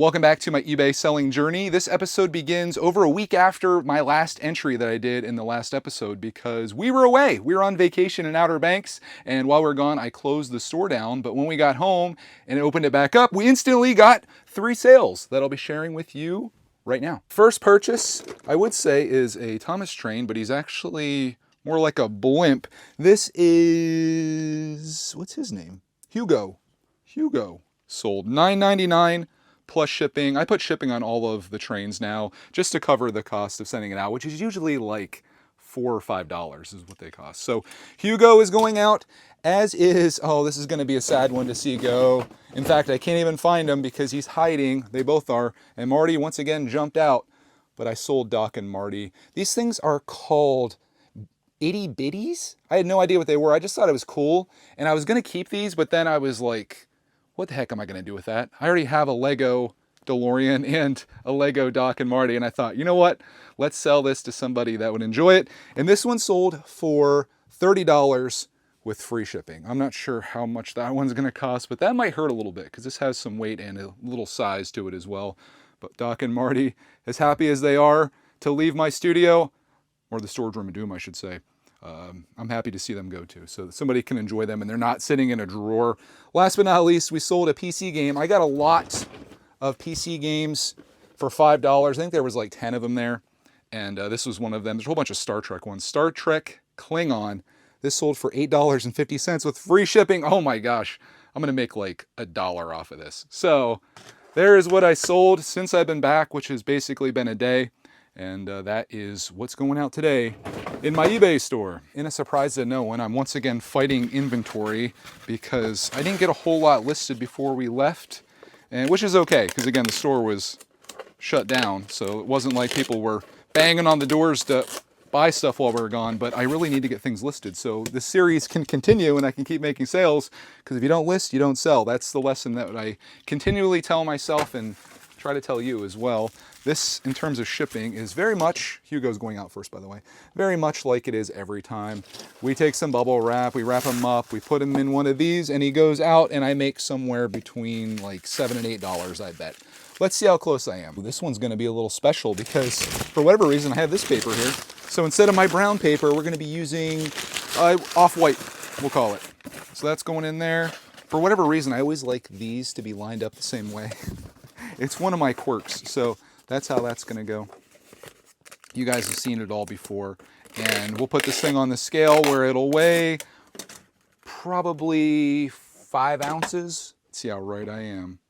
Welcome back to my eBay selling journey. This episode begins over a week after my last entry that I did in the last episode because we were away. We were on vacation in Outer Banks, and while we were gone, I closed the store down. But when we got home and opened it back up, we instantly got 3 sales that I'll be sharing with you right now. First purchase, I would say, is a Thomas train, but he's actually more like a blimp. This is, what's his name? Hugo. Sold $9.99. plus shipping. I put shipping on all of the trains now just to cover the cost of sending it out, which is usually like $4 or $5 is what they cost. So Hugo is going out, as is, oh, this is going to be a sad one to see go. In fact, I can't even find him because he's hiding. They both are. And Marty once again jumped out, but I sold Doc and Marty. These things are called itty bitties. I had no idea what they were. I just thought it was cool. And I was going to keep these, but then I was like, what the heck am I going to do with that? I already have a Lego DeLorean and a Lego Doc and Marty, and I thought, you know what? Let's sell this to somebody that would enjoy it. And this one sold for $30 with free shipping. I'm not sure how much that one's going to cost, but that might hurt a little bit because this has some weight and a little size to it as well. But Doc and Marty, as happy as they are to leave my studio, or the storage room of doom, I should say, I'm happy to see them go too, so that somebody can enjoy them and they're not sitting in a drawer. Last but not least, we sold a PC game. I got a lot of PC games for $5. I think there was like 10 of them there, and this was one of them. There's a whole bunch of Star Trek ones. Star Trek Klingon. This sold for $8.50 with free shipping. Oh my gosh, I'm gonna make like $1 off of this. So there is what I sold since I've been back, which has basically been a day. And that is what's going out today in my eBay store. In a surprise to no one, I'm once again fighting inventory because I didn't get a whole lot listed before we left, and which is okay because again the store was shut down, so it wasn't like people were banging on the doors to buy stuff while we were gone. But I really need to get things listed so this series can continue and I can keep making sales, because if you don't list, you don't sell. That's the lesson that I continually tell myself and try to tell you as well. This, in terms of shipping, is very much, Hugo's going out first, by the way, very much like it is every time. We take some bubble wrap, we wrap him up, we put him in one of these, and he goes out, and I make somewhere between like $7 and $8, I bet. Let's see how close I am. This one's going to be a little special because, for whatever reason, I have this paper here. So instead of my brown paper, we're going to be using off-white, we'll call it. So that's going in there. For whatever reason, I always like these to be lined up the same way. It's one of my quirks, so that's how that's going to go. You guys have seen it all before. And we'll put this thing on the scale where it'll weigh probably 5 ounces. Let's see how right I am.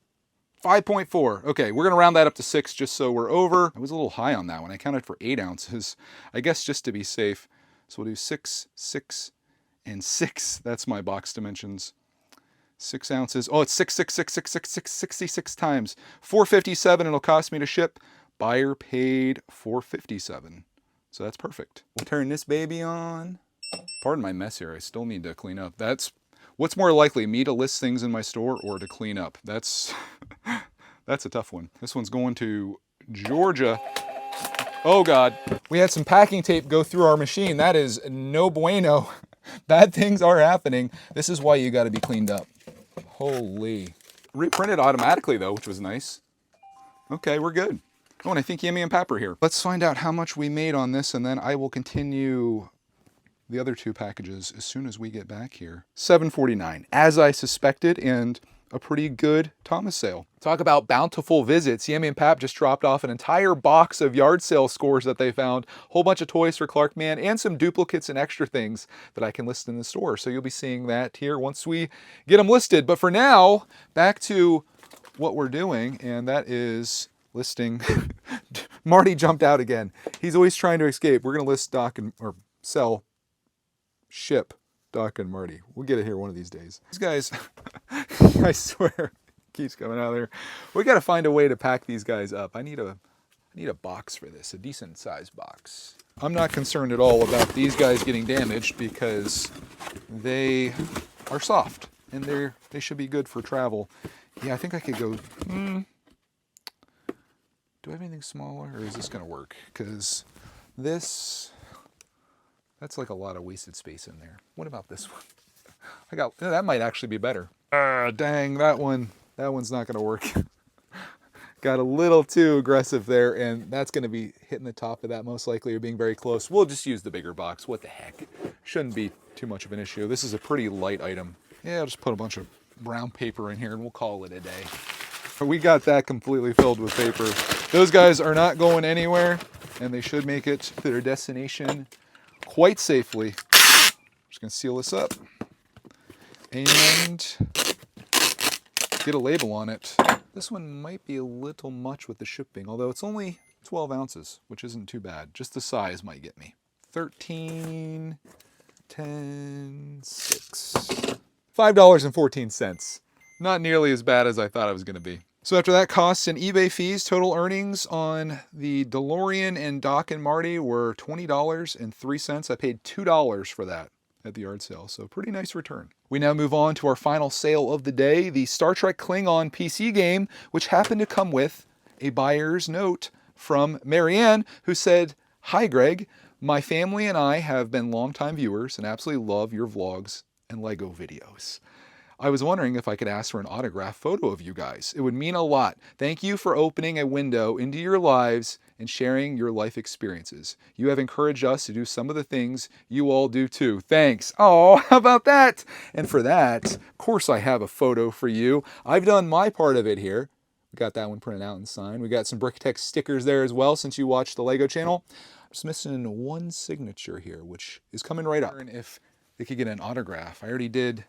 5.4. Okay, we're going to round that up to 6 just so we're over. I was a little high on that one. I counted for 8 ounces, I guess just to be safe. So we'll do 6, 6, and 6. That's my box dimensions. 6 ounces. Oh, it's 66 times. $4.57 it'll cost me to ship. Buyer paid $4.57. So that's perfect. We'll turn this baby on. Pardon my mess here. I still need to clean up. That's what's more likely, me to list things in my store or to clean up. That's a tough one. This one's going to Georgia. Oh God. We had some packing tape go through our machine. That is no bueno. Bad things are happening. This is why you got to be cleaned up. Holy. Reprinted automatically though, which was nice. Okay, we're good. Oh, and I think Yummy and Pap are here. Let's find out how much we made on this, and then I will continue the other 2 packages as soon as we get back here. $7.49, as I suspected, and a pretty good Thomas sale. Talk about bountiful visits. Yummy and Pap just dropped off an entire box of yard sale scores that they found, a whole bunch of toys for Clark Man, and some duplicates and extra things that I can list in the store. So you'll be seeing that here once we get them listed. But for now, back to what we're doing, and that is listing. Marty jumped out again. He's always trying to escape. We're going to list ship Doc and Marty. We'll get it here one of these days. These guys, I swear, keeps coming out of there. We got to find a way to pack these guys up. I need a box for this, a decent sized box. I'm not concerned at all about these guys getting damaged because they are soft and they should be good for travel. Yeah, I think I could go. Do I have anything smaller, or is this going to work? Because that's like a lot of wasted space in there. What about this one? That might actually be better. Dang, that one's not going to work. Got a little too aggressive there, and that's going to be hitting the top of that most likely, or being very close. We'll just use the bigger box. What the heck? Shouldn't be too much of an issue. This is a pretty light item. Yeah, I'll just put a bunch of brown paper in here, and we'll call it a day. But we got that completely filled with paper. Those guys are not going anywhere, and they should make it to their destination quite safely. Just going to seal this up and get a label on it. This one might be a little much with the shipping, although it's only 12 ounces, which isn't too bad. Just the size might get me. 13, 10, 6. $5.14. Not nearly as bad as I thought it was going to be. So after that, costs and eBay fees, total earnings on the DeLorean and Doc and Marty were $20.03. I paid $2 for that at the yard sale, so pretty nice return. We now move on to our final sale of the day, the Star Trek Klingon PC game, which happened to come with a buyer's note from Marianne, who said, "Hi Greg, my family and I have been longtime viewers and absolutely love your vlogs and Lego videos. I was wondering if I could ask for an autograph photo of you guys. It would mean a lot. Thank you for opening a window into your lives and sharing your life experiences. You have encouraged us to do some of the things you all do too. Thanks." Oh, how about that? And for that, of course I have a photo for you. I've done my part of it here. We got that one printed out and signed. We got some Bricktex stickers there as well since you watched the Lego channel. I'm just missing one signature here, which is coming right up. And if they could get an autograph. I already did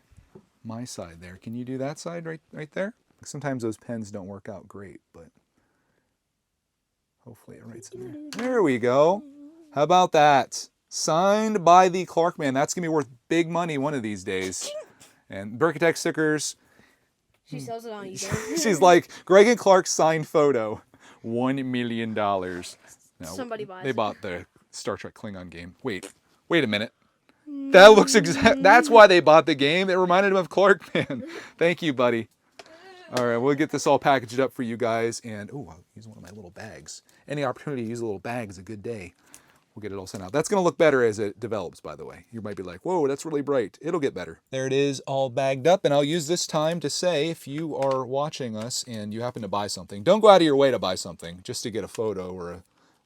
my side there. Can you do that side right there? Sometimes those pens don't work out great, but hopefully it writes in there. There we go. How about that? Signed by the Clark man. That's going to be worth big money one of these days. And Bricktex stickers. She sells it on eBay. She's like, Greg and Clark signed photo. $1 million. No, Somebody buys it. They bought the Star Trek Klingon game. Wait a minute. That looks exact. That's why they bought the game. It reminded them of Clark Man. Thank you, buddy. All right, we'll get this all packaged up for you guys. And, oh, I'll use one of my little bags. Any opportunity to use a little bag is a good day. We'll get it all sent out. That's going to look better as it develops, by the way. You might be like, whoa, that's really bright. It'll get better. There it is, all bagged up. And I'll use this time to say, if you are watching us and you happen to buy something, don't go out of your way to buy something just to get a photo or a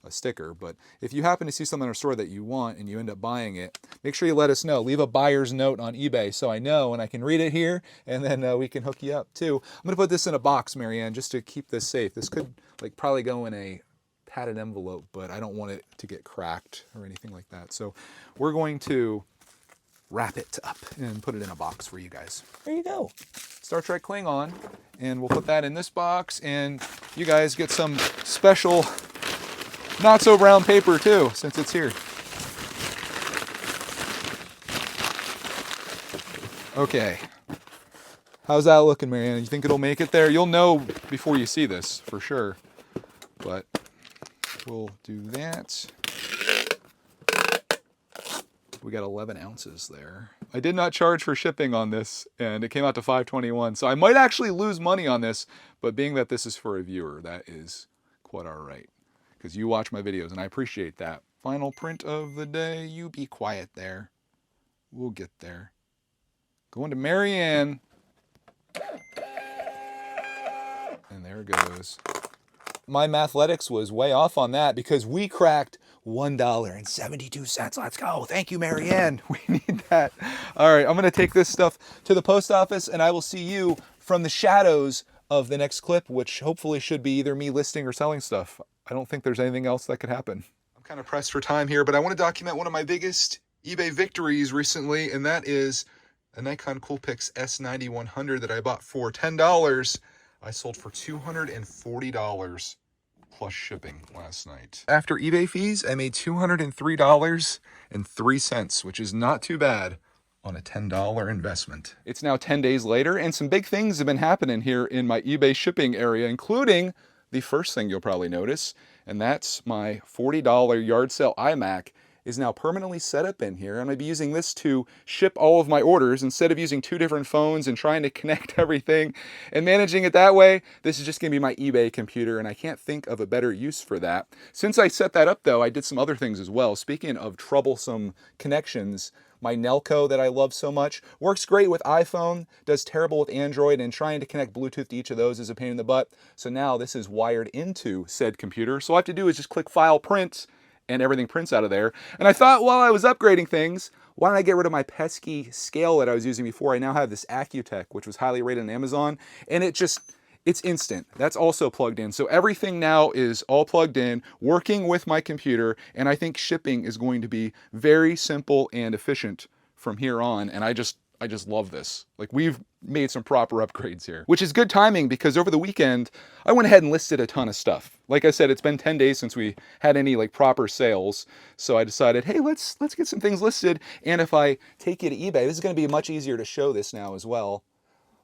sticker. But if you happen to see something in a store that you want and you end up buying it, make sure you let us know. Leave a buyer's note on eBay so I know and I can read it here, and then we can hook you up too. I'm going to put this in a box, Marianne, just to keep this safe. This could probably go in a padded envelope, but I don't want it to get cracked or anything like that. So we're going to wrap it up and put it in a box for you guys. There you go. Star Trek Klingon. And we'll put that in this box, and you guys get some special not so brown paper too, since it's here. Okay. How's that looking, Marianne? You think it'll make it there? You'll know before you see this, for sure. But we'll do that. We got 11 ounces there. I did not charge for shipping on this, and it came out to $5.21. So I might actually lose money on this, but being that this is for a viewer, that is quite all right. Because you watch my videos, and I appreciate that. Final print of the day. You be quiet there. We'll get there. Going to Marianne. And there it goes. My mathletics was way off on that because we cracked $1.72. Let's go. Thank you, Marianne. We need that. All right, I'm going to take this stuff to the post office, and I will see you from the shadows of the next clip, which hopefully should be either me listing or selling stuff. I don't think there's anything else that could happen. I'm kind of pressed for time here, but I want to document one of my biggest eBay victories recently, and that is a Nikon Coolpix S9100 that I bought for $10. I sold for $240 plus shipping last night. After eBay fees, I made $203.03, which is not too bad on a $10 investment. It's now 10 days later, and some big things have been happening here in my eBay shipping area, including the first thing you'll probably notice, and that's my $40 yard sale iMac is now permanently set up in here. I'm going to be using this to ship all of my orders instead of using two different phones and trying to connect everything and managing it that way. This is just going to be my eBay computer, and I can't think of a better use for that. Since I set that up, though, I did some other things as well. Speaking of troublesome connections, My Nelko that I love so much. Works great with iPhone, does terrible with Android, and trying to connect Bluetooth to each of those is a pain in the butt. So now this is wired into said computer. So all I have to do is just click File, Print, and everything prints out of there. And I thought while I was upgrading things, why don't I get rid of my pesky scale that I was using before? I now have this Accutech, which was highly rated on Amazon, and it's instant. That's also plugged in. So everything now is all plugged in, working with my computer, and I think shipping is going to be very simple and efficient from here on, and I just love this. Like, we've made some proper upgrades here, which is good timing because over the weekend, I went ahead and listed a ton of stuff. Like I said, it's been 10 days since we had any like proper sales. So I decided, hey, let's get some things listed. And if I take you to eBay, this is going to be much easier to show this now as well.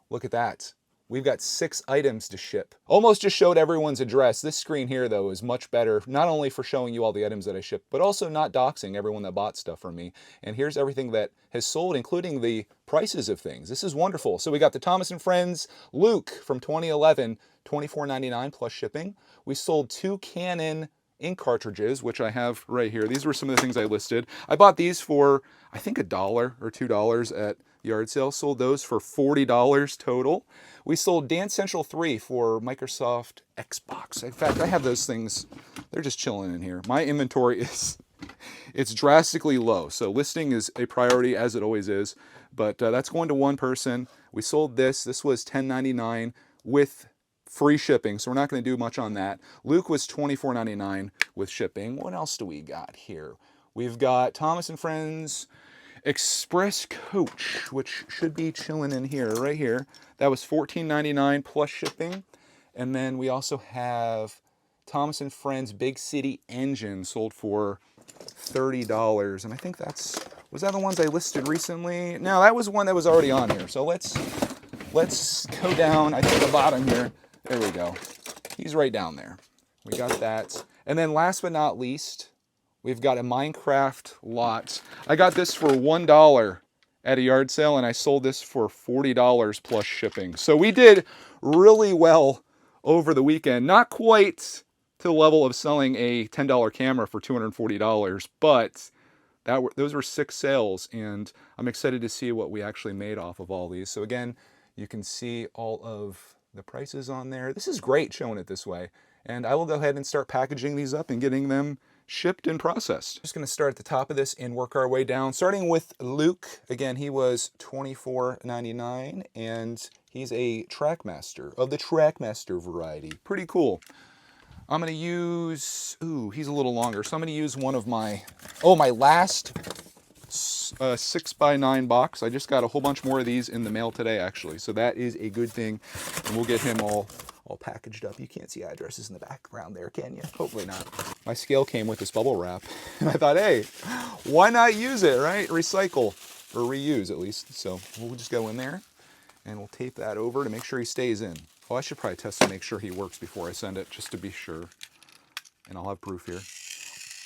Look at that. We've got 6 items to ship. Almost just showed everyone's address. This screen here, though, is much better, not only for showing you all the items that I shipped, but also not doxing everyone that bought stuff from me. And here's everything that has sold, including the prices of things. This is wonderful. So we got the Thomas & Friends Luke from 2011, $24.99 plus shipping. We sold 2 Canon ink cartridges, which I have right here. These were some of the things I listed. I bought these for, I think, $1 or $2 at yard sale. Sold those for $40 total. We sold Dance Central 3 for Microsoft Xbox. In fact, I have those things. They're just chilling in here. My inventory it's drastically low. So listing is a priority, as it always is. But that's going to one person. We sold this. This was $10.99 with free shipping, so we're not going to do much on that. Luke was $24.99 with shipping. What else do we got here? We've got Thomas & Friends Express Coach, which should be chilling in here, right here. That was $14.99 plus shipping. And then we also have Thomas & Friends Big City Engine, sold for $30. And I think was that the ones I listed recently? No, that was one that was already on here. So let's go down, I think, the bottom here. There we go. He's right down there. We got that. And then last but not least, we've got a Minecraft lot. I got this for $1 at a yard sale, and I sold this for $40 plus shipping. So we did really well over the weekend. Not quite to the level of selling a $10 camera for $240, but those were 6 sales, and I'm excited to see what we actually made off of all these. So again, you can see all of the prices on there. This is great showing it this way. And I will go ahead and start packaging these up and getting them shipped and processed. Just going to start at the top of this and work our way down. Starting with Luke. Again, he was $24.99, and he's a Trackmaster of the Trackmaster variety. Pretty cool. I'm going to use, he's a little longer. So I'm going to use one of my last 6x9 box. I just got a whole bunch more of these in the mail today, actually. So that is a good thing. And we'll get him all packaged up. You can't see addresses in the background there, can you? Hopefully not. My scale came with this bubble wrap. And I thought, hey, why not use it, right? Recycle, or reuse at least. So we'll just go in there and we'll tape that over to make sure he stays in. Oh, I should probably test to make sure he works before I send it, just to be sure. And I'll have proof here.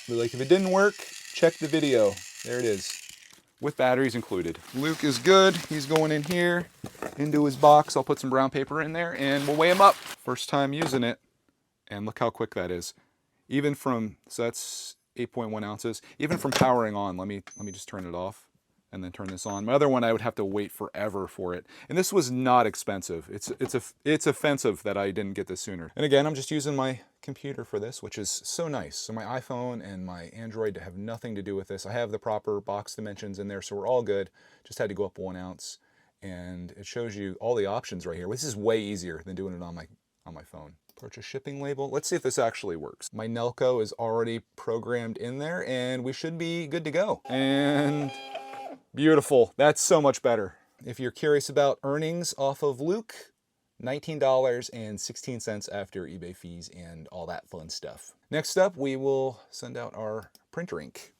But like, if it didn't work, check the video. There it is, with batteries included. Luke is good. He's going in here, into his box. I'll put some brown paper in there, and we'll weigh him up. First time using it, and look how quick that is. Even from, so that's 8.1 ounces. Even from powering on, let me just turn it off, and then turn this on. My other one, I would have to wait forever for it. And this was not expensive. It's offensive that I didn't get this sooner. And again, I'm just using my computer for this, which is so nice. So my iPhone and my Android have nothing to do with this. I have the proper box dimensions in there, so we're all good. Just had to go up 1 ounce, and it shows you all the options right here. This is way easier than doing it on my phone. Purchase shipping label. Let's see if this actually works. My Nelko is already programmed in there, and we should be good to go. And beautiful. That's so much better. If you're curious about earnings off of Luke, $19.16 after eBay fees and all that fun stuff. Next up, we will send out our printer ink.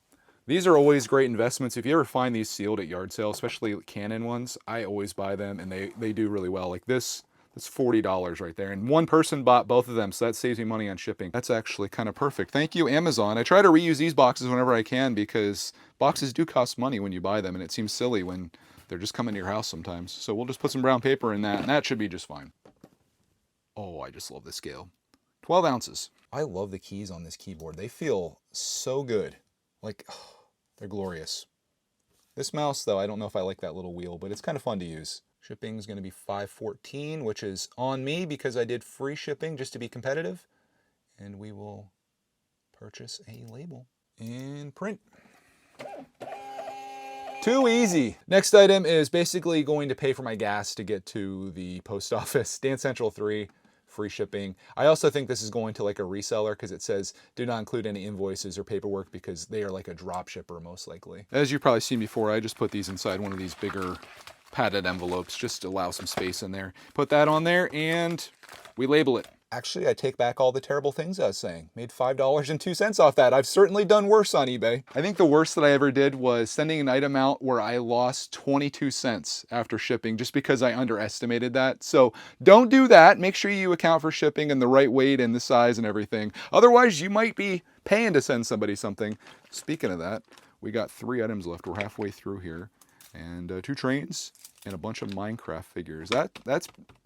These are always great investments. If you ever find these sealed at yard sale, especially Canon ones, I always buy them, and they do really well. Like this, that's $40 right there. And one person bought both of them, so that saves me money on shipping. That's actually kind of perfect. Thank you, Amazon. I try to reuse these boxes whenever I can because boxes do cost money when you buy them, and it seems silly when they're just coming to your house sometimes. So we'll just put some brown paper in that, and that should be just fine. Oh, I just love the scale. 12 ounces. I love the keys on this keyboard. They feel so good. Like, oh, they're glorious. This mouse, though, I don't know if I like that little wheel, but it's kind of fun to use. Shipping is going to be $5.14, which is on me because I did free shipping just to be competitive. And we will purchase a label and print. Too easy. Next item is basically going to pay for my gas to get to the post office. Dance Central 3, free shipping. I also think this is going to like a reseller because it says do not include any invoices or paperwork because they are like a drop shipper most likely. As you've probably seen before, I just put these inside one of these bigger padded envelopes just to allow some space in there. Put that on there and we label it. Actually, I take back all the terrible things I was saying. Made $5.02 off that. I've certainly done worse on eBay. I think the worst that I ever did was sending an item out where I lost 22 cents after shipping just because I underestimated that. So don't do that. Make sure you account for shipping and the right weight and the size and everything. Otherwise, you might be paying to send somebody something. Speaking of that, we got 3 items left. We're halfway through here. And 2 trains and a bunch of Minecraft figures. That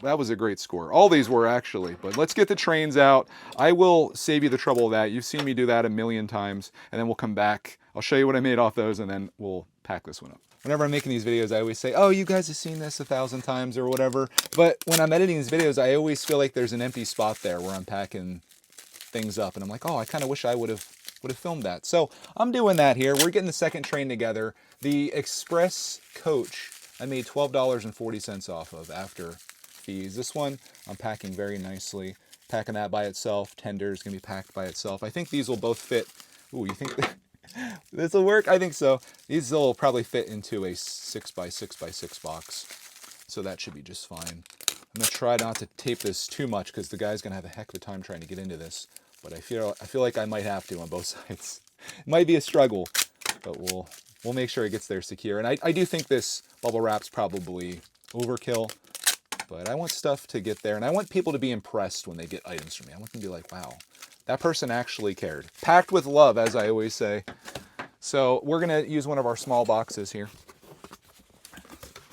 was a great score. All these were actually, but let's get the trains out. I will save you the trouble of that. You've seen me do that a million times, and then we'll come back. I'll show you what I made off those, and then we'll pack this one up. Whenever I'm making these videos, I always say, oh, you guys have seen this 1,000 times or whatever. But when I'm editing these videos, I always feel like there's an empty spot there where I'm packing things up, and I'm like, oh, I kind of wish I would have filmed that. So I'm doing that here. We're getting the second train together. The express coach I made $12.40 off of after fees. This one I'm packing very nicely. Packing that by itself. Tender is going to be packed by itself. I think these will both fit. Ooh, you think this will work? I think so. These will probably fit into a 6x6x6 box. So that should be just fine. I'm going to try not to tape this too much because the guy's going to have a heck of a time trying to get into this. But I feel like I might have to on both sides. It might be a struggle, but we'll make sure it gets there secure. And I do think this bubble wrap's probably overkill, but I want stuff to get there. And I want people to be impressed when they get items from me. I want them to be like, wow, that person actually cared. Packed with love, as I always say. So we're going to use one of our small boxes here.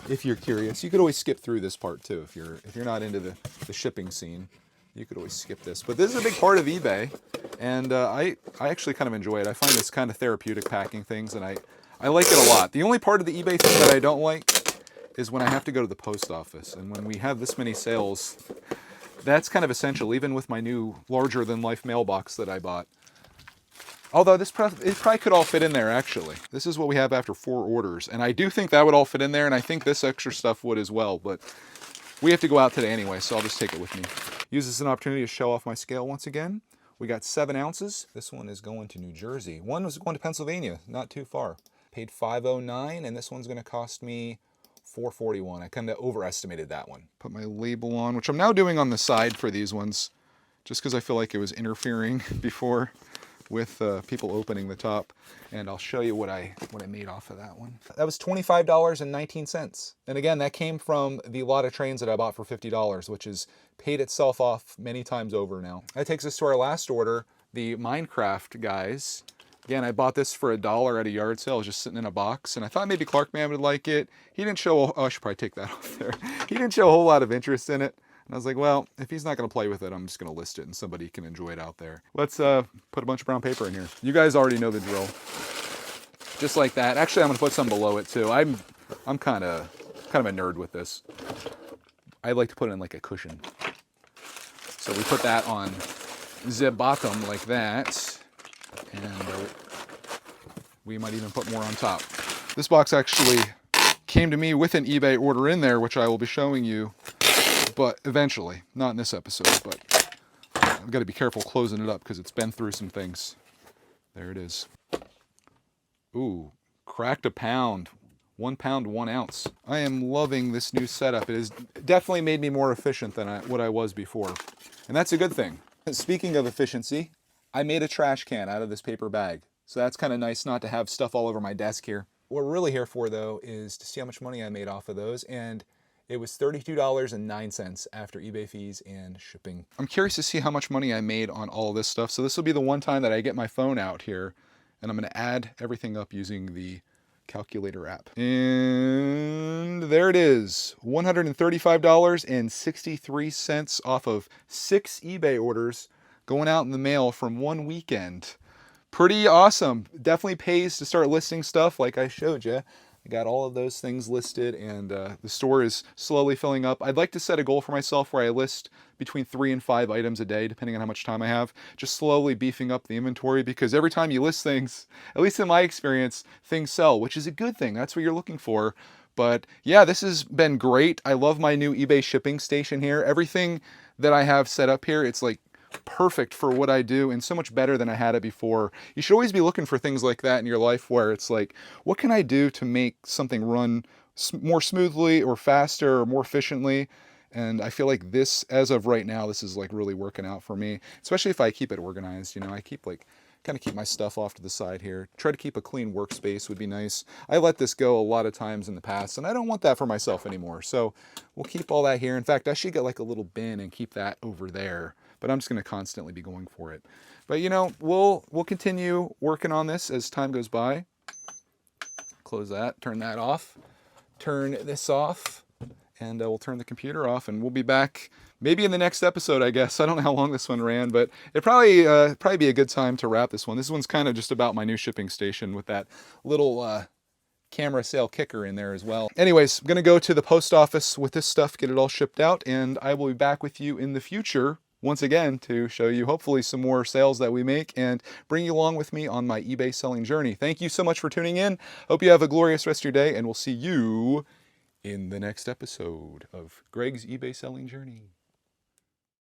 If you're curious, you could always skip through this part too. If you're not into the shipping scene, you could always skip this. But this is a big part of eBay, and I actually kind of enjoy it. I find this kind of therapeutic packing things, and I like it a lot. The only part of the eBay thing that I don't like is when I have to go to the post office. And when we have this many sales, that's kind of essential, even with my new larger-than-life mailbox that I bought. Although it probably could all fit in there, actually. This is what we have after 4 orders. And I do think that would all fit in there, and I think this extra stuff would as well. But we have to go out today anyway, so I'll just take it with me. Use this as an opportunity to show off my scale once again. We got 7 ounces. This one is going to New Jersey. One was going to Pennsylvania, not too far. Paid $5.09, and this one's going to cost me $4.41. I kind of overestimated that one. Put my label on, which I'm now doing on the side for these ones, just because I feel like it was interfering before with people opening the top. And I'll show you what I made off of that one. That was $25.19. And again, that came from the lot of trains that I bought for $50, which has paid itself off many times over now. That takes us to our last order, the Minecraft guys. Again, I bought this for $1 at a yard sale. It was just sitting in a box, and I thought maybe Clark Man would like it. He didn't show, oh, I should probably take that off there. He didn't show a whole lot of interest in it. And I was like, well, if he's not going to play with it, I'm just going to list it and somebody can enjoy it out there. Let's put a bunch of brown paper in here. You guys already know the drill. Just like that. Actually, I'm going to put some below it too. I'm kind of a nerd with this. I like to put it in like a cushion. So we put that on the bottom like that. And we might even put more on top. This box actually came to me with an eBay order in there, which I will be showing you, but eventually, not in this episode, but I've got to be careful closing it up because it's been through some things. There it is. Ooh, cracked a pound. 1 pound, 1 ounce. I am loving this new setup. It has definitely made me more efficient than what I was before. And that's a good thing. Speaking of efficiency, I made a trash can out of this paper bag. So that's kind of nice not to have stuff all over my desk here. What we're really here for, though, is to see how much money I made off of those. And it was $32.09 after eBay fees and shipping. I'm curious to see how much money I made on all this stuff. So this will be the one time that I get my phone out here. And I'm going to add everything up using the calculator app. And there it is. $135.63 off of 6 eBay orders going out in the mail from one weekend. Pretty awesome. Definitely pays to start listing stuff like I showed you. I got all of those things listed, and the store is slowly filling up. I'd like to set a goal for myself where I list between 3 and 5 items a day, depending on how much time I have, just slowly beefing up the inventory, because every time you list things, at least in my experience, things sell, which is a good thing. That's what you're looking for. But yeah, this has been great. I love my new eBay shipping station here. Everything that I have set up here, it's like perfect for what I do and so much better than I had it before. You should always be looking for things like that in your life where it's like, what can I do to make something run more smoothly or faster or more efficiently? And I feel like this, as of right now, this is like really working out for me, especially if I keep it organized. You know, I keep like kind of keep my stuff off to the side here. Try to keep a clean workspace would be nice. I let this go a lot of times in the past, and I don't want that for myself anymore. So we'll keep all that here. In fact, I should get like a little bin and keep that over there. But I'm just going to constantly be going for it. But you know, we'll continue working on this as time goes by. Close that, turn that off, turn this off, and we'll turn the computer off, and we'll be back maybe in the next episode, I guess. I don't know how long this one ran, but it probably be a good time to wrap this one. This one's kind of just about my new shipping station with that little camera sale kicker in there as well. Anyways, I'm going to go to the post office with this stuff, get it all shipped out, and I will be back with you in the future once again to show you hopefully some more sales that we make and bring you along with me on my eBay selling journey. Thank you so much for tuning in. Hope you have a glorious rest of your day, and we'll see you in the next episode of Greg's eBay selling journey.